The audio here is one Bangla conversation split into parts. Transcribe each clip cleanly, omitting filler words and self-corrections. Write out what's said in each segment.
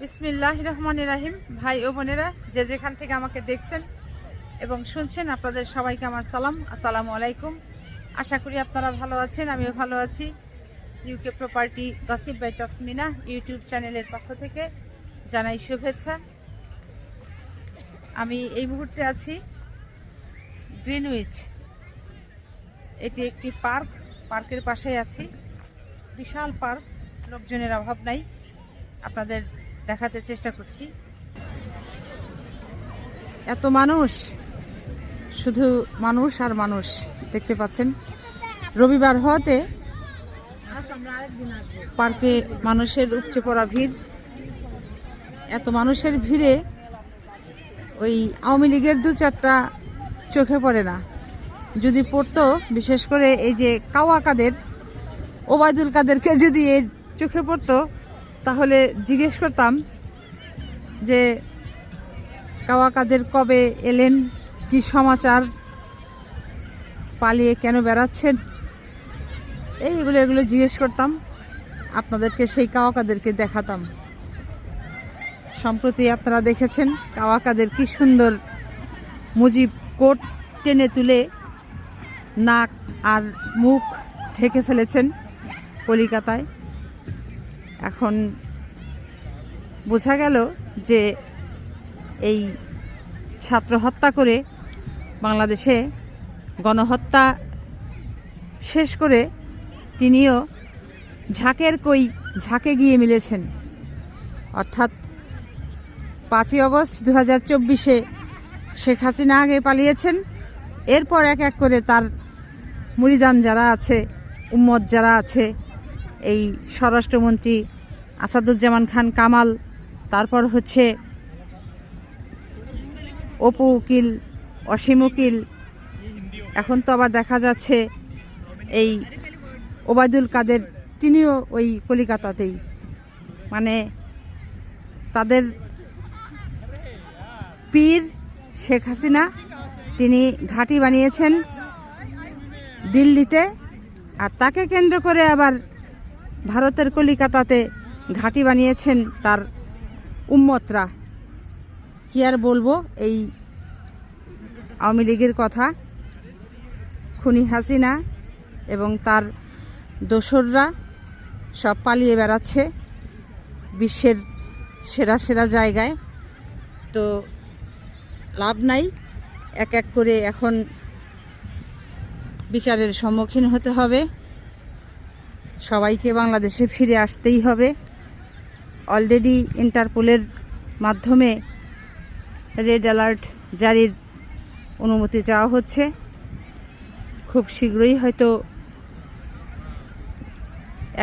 বিসমিল্লাহির রহমানির রহিম। ভাই ও বোনেরা, যে যেখান থেকে আমাকে দেখছেন এবং শুনছেন, আপনাদের সবাইকে আমার সালাম, আসসালামু আলাইকুম। আশা করি আপনারা ভালো আছেন, আমিও ভালো আছি। UK property gossip by Tasmina YouTube চ্যানেলের পক্ষ থেকে জানাই শুভেচ্ছা। আমি এই মুহূর্তে আছি গ্রিনউইচ। এটি একটি পার্কের পাশেই আছি। বিশাল পার্ক, লোকজনের অভাব নাই। আপনাদের দেখাতে চেষ্টা করছি। এত মানুষ, শুধু মানুষ আর মানুষ দেখতে পাচ্ছেন। রবিবার হওয়াতে পার্কে মানুষের উপচে পড়া ভিড়। এত মানুষের ভিড়ে ওই আওয়ামী লীগের দু চারটা চোখে পড়ে না। যদি পড়তো, বিশেষ করে এই যে কাওয়া কাদের, ওবায়দুল কাদেরকে যদি এর চোখে পড়তো, তাহলে জিজ্ঞেস করতাম যে কাওয়া কাদের কবে এলেন, কি সমাচার, পালিয়ে কেন বেড়াচ্ছেন, এগুলো জিজ্ঞেস করতাম। আপনাদেরকে সেই কাওয়া কাদেরকে দেখাতাম। সম্প্রতি আপনারা দেখেছেন কাওয়া কাদের কি সুন্দর মুজিব কোট টেনে তুলে নাক আর মুখ ঢেকে ফেলেছেন কলিকাতায়। এখন বোঝা গেল যে এই ছাত্র হত্যা করে বাংলাদেশে গণহত্যা শেষ করে তিনিও ঝাঁকের কই ঝাঁকে গিয়ে মিলেছেন। অর্থাৎ 5ই আগস্ট 2024 শেখ হাসিনা আগে পালিয়েছেন। এরপর এক এক করে তার মুরিদান যারা আছে, উম্মত যারা আছে, এই স্বরাষ্ট্রমন্ত্রী আসাদুজ্জামান খান কামাল, তারপর হচ্ছে অপু উকিল, অসীম উকিল, এখন তো আবার দেখা যাচ্ছে এই ওবায়দুল কাদের, তিনিও ওই কলিকাতাতেই। মানে তাদের পীর শেখ হাসিনা, তিনি ঘাঁটি বানিয়েছেন দিল্লিতে, আর তাকে কেন্দ্র করে আবার ভারতের কলিকাতাতে ঘাঁটি বানিয়েছেন তার উম্মতরা। কি আর বলবো এই আওয়ামী লীগের কথা। খুনি হাসিনা এবং তার দোসররা সব পালিয়ে বেড়াচ্ছে বিশ্বের সেরা সেরা জায়গায়। তো লাভ নাই, এক এক করে এখন বিচারের সম্মুখীন হতে হবে। সবাইকে বাংলাদেশে ফিরে আসতেই হবে। অলরেডি ইন্টারপোলের মাধ্যমে রেড অ্যালার্ট জারির অনুমতি চাওয়া হচ্ছে। খুব শীঘ্রই হয়তো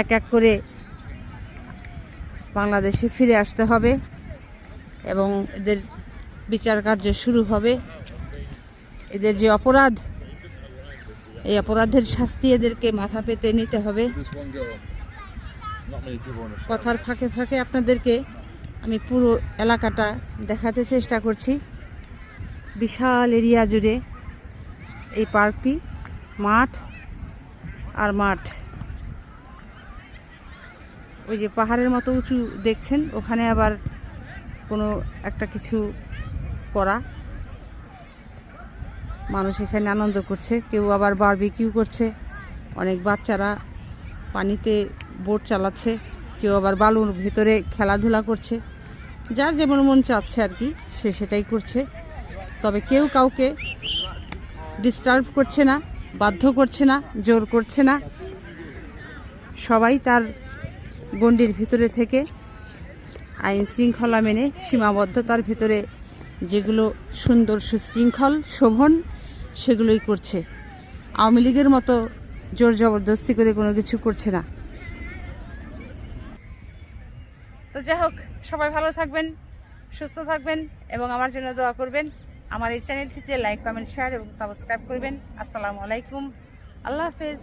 এক এক করে বাংলাদেশে ফিরে আসতে হবে এবং এদের বিচার কার্য শুরু হবে। এদের যে অপরাধ, এই অপরাধের শাস্তি এদেরকে মাথা পেতে নিতে হবে। কথার ফাঁকে ফাঁকে আপনাদেরকে আমি পুরো এলাকাটা দেখাতে চেষ্টা করছি। বিশাল এরিয়া জুড়ে এই পার্কটি, মাঠ আর মাঠ। ওই যে পাহাড়ের মতো উঁচু দেখছেন, ওখানে আবার কোনো একটা কিছু করা, মানুষ এখানে আনন্দ করছে, কেউ আবার বারবিকিউ করছে, অনেক বাচ্চারা পানিতে বোট চালাচ্ছে, কেউ আবার বালুর ভিতরে খেলাধুলা করছে। যার যেমন মন চাচ্ছে আর কি, সে সেটাই করছে। তবে কেউ কাউকে ডিস্টার্ব করছে না, বাধ্য করছে না, জোর করছে না। সবাই তার গণ্ডির ভিতরে থেকে আইন শৃঙ্খলা মেনে সীমাবদ্ধতার ভিতরে যেগুলো সুন্দর, সুশৃঙ্খল, শোভন, সেগুলোই করছে। আওয়ামী লীগের মতো জোর জবরদস্তি করে কোনো কিছু করছে না। তো যাই হোক, সবাই ভালো থাকবেন, সুস্থ থাকবেন এবং আমার জন্য দোয়া করবেন। আমার এই চ্যানেলটিতে লাইক, কমেন্ট, শেয়ার এবং সাবস্ক্রাইব করবেন। আসসালামু আলাইকুম, আল্লাহ হাফেজ।